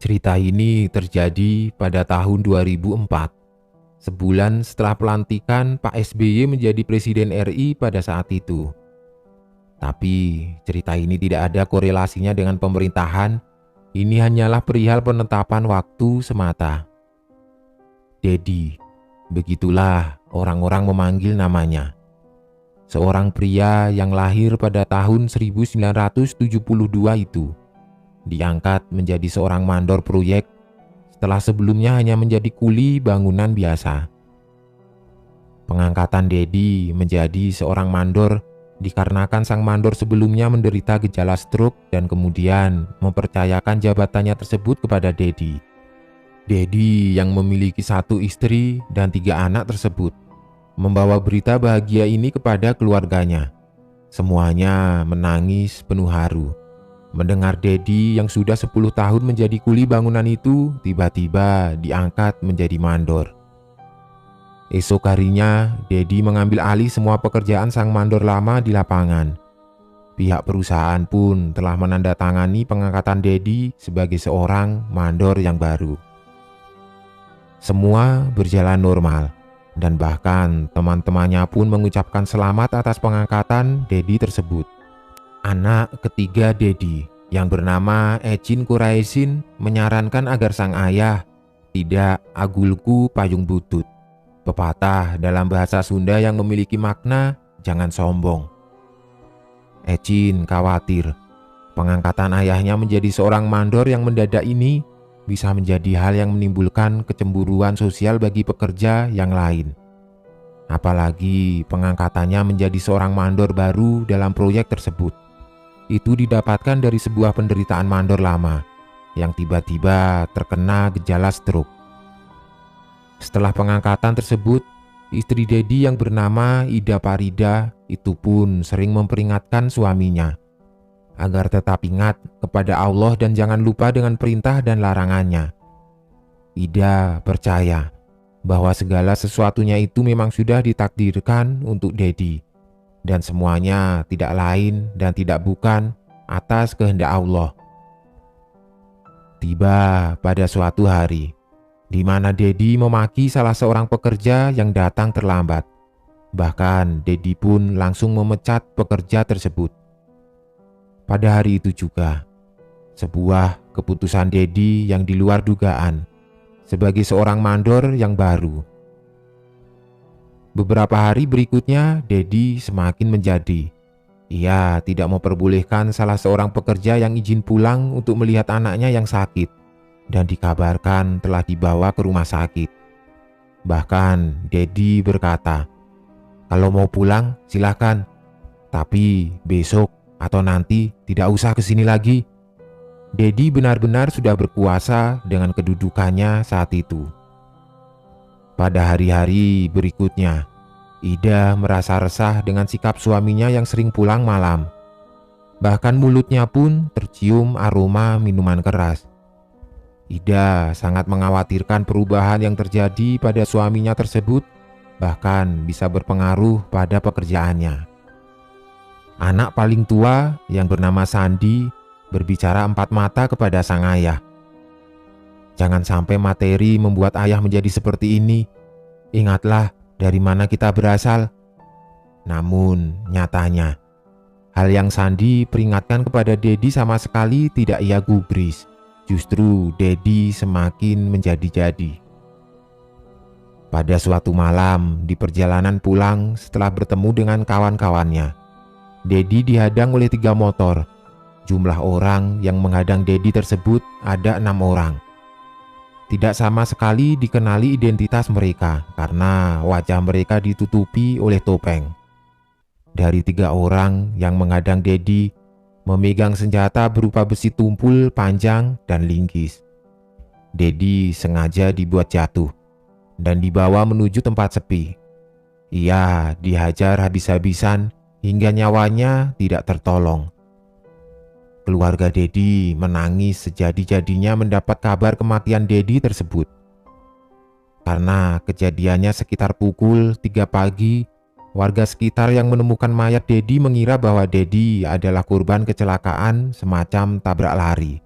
Cerita ini terjadi pada tahun 2004, sebulan setelah pelantikan Pak SBY menjadi Presiden RI pada saat itu. Tapi cerita ini tidak ada korelasinya dengan pemerintahan, ini hanyalah perihal penetapan waktu semata. Dedi, begitulah orang-orang memanggil namanya. Seorang pria yang lahir pada tahun 1972 itu diangkat menjadi seorang mandor proyek setelah sebelumnya hanya menjadi kuli bangunan biasa. Pengangkatan Dedi menjadi seorang mandor dikarenakan sang mandor sebelumnya menderita gejala stroke dan kemudian mempercayakan jabatannya tersebut kepada Dedi. Dedi yang memiliki 1 istri dan 3 anak tersebut membawa berita bahagia ini kepada keluarganya. Semuanya menangis penuh haru mendengar Dedi yang sudah 10 tahun menjadi kuli bangunan itu tiba-tiba diangkat menjadi mandor. Esok harinya, Dedi mengambil alih semua pekerjaan sang mandor lama di lapangan. Pihak perusahaan pun telah menandatangani pengangkatan Dedi sebagai seorang mandor yang baru. Semua berjalan normal, dan bahkan teman-temannya pun mengucapkan selamat atas pengangkatan Dedi tersebut. Anak ketiga Dedi yang bernama Ecin Kuraisin menyarankan agar sang ayah tidak agulku payung butut. Pepatah dalam bahasa Sunda yang memiliki makna jangan sombong. Ecin khawatir pengangkatan ayahnya menjadi seorang mandor yang mendadak ini bisa menjadi hal yang menimbulkan kecemburuan sosial bagi pekerja yang lain. Apalagi pengangkatannya menjadi seorang mandor baru dalam proyek tersebut. Itu didapatkan dari sebuah penderitaan mandor lama yang tiba-tiba terkena gejala stroke. Setelah pengangkatan tersebut, istri Dedi yang bernama Ida Parida itu pun sering memperingatkan suaminya agar tetap ingat kepada Allah dan jangan lupa dengan perintah dan larangannya. Ida percaya bahwa segala sesuatunya itu memang sudah ditakdirkan untuk Dedi dan semuanya tidak lain dan tidak bukan atas kehendak Allah. Tiba pada suatu hari di mana Dedi memaki salah seorang pekerja yang datang terlambat. Bahkan Dedi pun langsung memecat pekerja tersebut. Pada hari itu juga, sebuah keputusan Dedi yang di luar dugaan sebagai seorang mandor yang baru. Beberapa hari berikutnya, Dedi semakin menjadi. Ia tidak memperbolehkan salah seorang pekerja yang izin pulang untuk melihat anaknya yang sakit dan dikabarkan telah dibawa ke rumah sakit. Bahkan Dedi berkata, "Kalau mau pulang silakan, tapi besok atau nanti tidak usah kesini lagi." Dedi benar-benar sudah berkuasa dengan kedudukannya saat itu. Pada hari-hari berikutnya, Ida merasa resah dengan sikap suaminya yang sering pulang malam. Bahkan mulutnya pun tercium aroma minuman keras. Ida sangat mengkhawatirkan perubahan yang terjadi pada suaminya tersebut, bahkan bisa berpengaruh pada pekerjaannya. Anak paling tua yang bernama Sandi berbicara empat mata kepada sang ayah. "Jangan sampai materi membuat ayah menjadi seperti ini. Ingatlah dari mana kita berasal." Namun nyatanya, hal yang Sandi peringatkan kepada Dedi sama sekali tidak ia gubris. Justru Dedi semakin menjadi-jadi. Pada suatu malam di perjalanan pulang setelah bertemu dengan kawan-kawannya, Dedi dihadang oleh 3 motor. Jumlah orang yang menghadang Dedi tersebut ada 6 orang. Tidak sama sekali dikenali identitas mereka karena wajah mereka ditutupi oleh topeng. Dari 3 orang yang menghadang Dedi memegang senjata berupa besi tumpul panjang dan linggis. Dedi sengaja dibuat jatuh dan dibawa menuju tempat sepi. Ia dihajar habis-habisan hingga nyawanya tidak tertolong. Keluarga Dedi menangis sejadi-jadinya mendapat kabar kematian Dedi tersebut. Karena kejadiannya sekitar pukul 3 pagi, warga sekitar yang menemukan mayat Dedi mengira bahwa Dedi adalah korban kecelakaan semacam tabrak lari.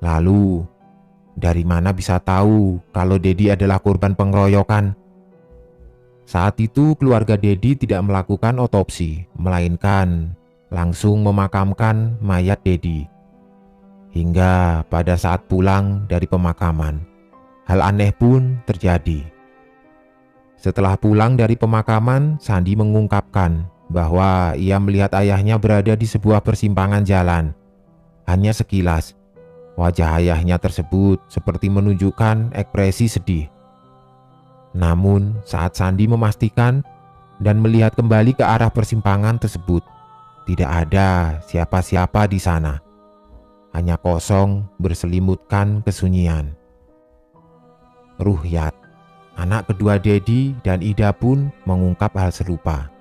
Lalu, dari mana bisa tahu kalau Dedi adalah korban pengeroyokan? Saat itu keluarga Dedi tidak melakukan otopsi, melainkan langsung memakamkan mayat Dedi. Hingga pada saat pulang dari pemakaman, hal aneh pun terjadi. Setelah pulang dari pemakaman, Sandi mengungkapkan bahwa ia melihat ayahnya berada di sebuah persimpangan jalan. Hanya sekilas, wajah ayahnya tersebut seperti menunjukkan ekspresi sedih. Namun saat Sandi memastikan dan melihat kembali ke arah persimpangan tersebut, tidak ada siapa-siapa di sana. Hanya kosong berselimutkan kesunyian. Ruhyat, anak kedua Dedi dan Ida pun mengungkap hal serupa.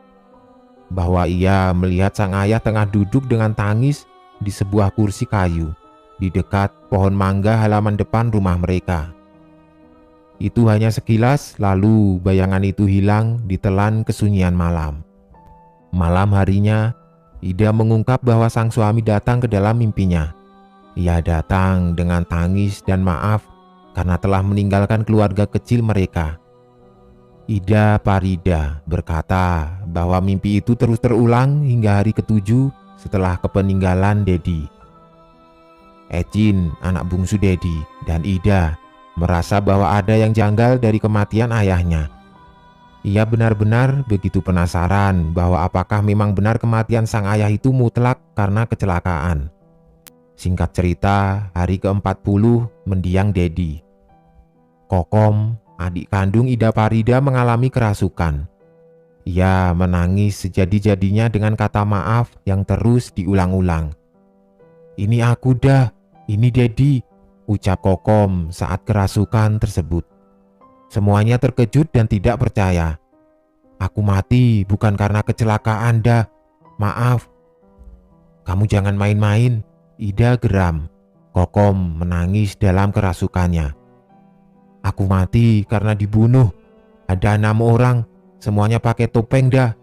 Bahwa ia melihat sang ayah tengah duduk dengan tangis di sebuah kursi kayu di dekat pohon mangga halaman depan rumah mereka. Itu hanya sekilas, lalu bayangan itu hilang ditelan kesunyian malam. Malam harinya, Ida mengungkap bahwa sang suami datang ke dalam mimpinya. Ia datang dengan tangis dan maaf karena telah meninggalkan keluarga kecil mereka. Ida Parida berkata bahwa mimpi itu terus terulang hingga hari ke-7 setelah kepeninggalan Dedi. Ecin, anak bungsu Dedi, dan Ida merasa bahwa ada yang janggal dari kematian ayahnya. Ia benar-benar begitu penasaran bahwa apakah memang benar kematian sang ayah itu mutlak karena kecelakaan. Singkat cerita, hari ke-40 mendiang Dedi. Kokom, adik kandung Ida Parida, mengalami kerasukan. Ia menangis sejadi-jadinya dengan kata maaf yang terus diulang-ulang. "Ini aku dah, ini Dedi," ucap Kokom saat kerasukan tersebut. Semuanya terkejut dan tidak percaya. "Aku mati bukan karena kecelakaan dah, maaf." "Kamu jangan main-main," Ida geram. Kokom menangis dalam kerasukannya. "Aku mati karena dibunuh. Ada 6 orang, semuanya pakai topeng dah.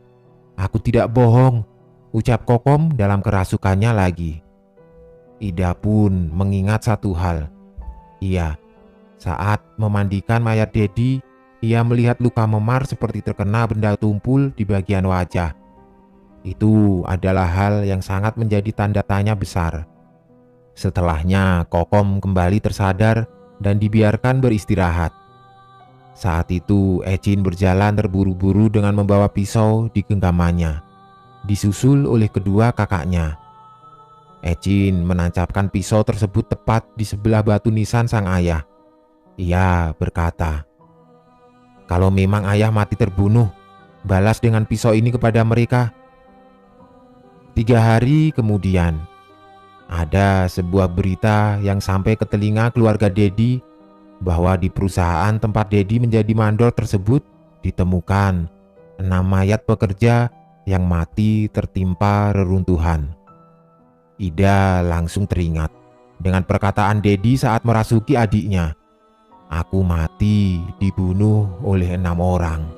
Aku tidak bohong," ucap Kokom dalam kerasukannya lagi. Ida pun mengingat satu hal. Iya, saat memandikan mayat Dedi, ia melihat luka memar seperti terkena benda tumpul di bagian wajah. Itu adalah hal yang sangat menjadi tanda tanya besar. Setelahnya, Kokom kembali tersadar dan dibiarkan beristirahat. Saat itu, Ecin berjalan terburu-buru dengan membawa pisau di genggamannya, disusul oleh kedua kakaknya. Ecin menancapkan pisau tersebut tepat di sebelah batu nisan sang ayah. Ia berkata, "Kalau memang ayah mati terbunuh, balas dengan pisau ini kepada mereka." 3 hari kemudian, ada sebuah berita yang sampai ke telinga keluarga Dedi bahwa di perusahaan tempat Dedi menjadi mandor tersebut ditemukan 6 mayat pekerja yang mati tertimpa reruntuhan. Ida langsung teringat dengan perkataan Dedi saat merasuki adiknya, "Aku mati dibunuh oleh 6 orang."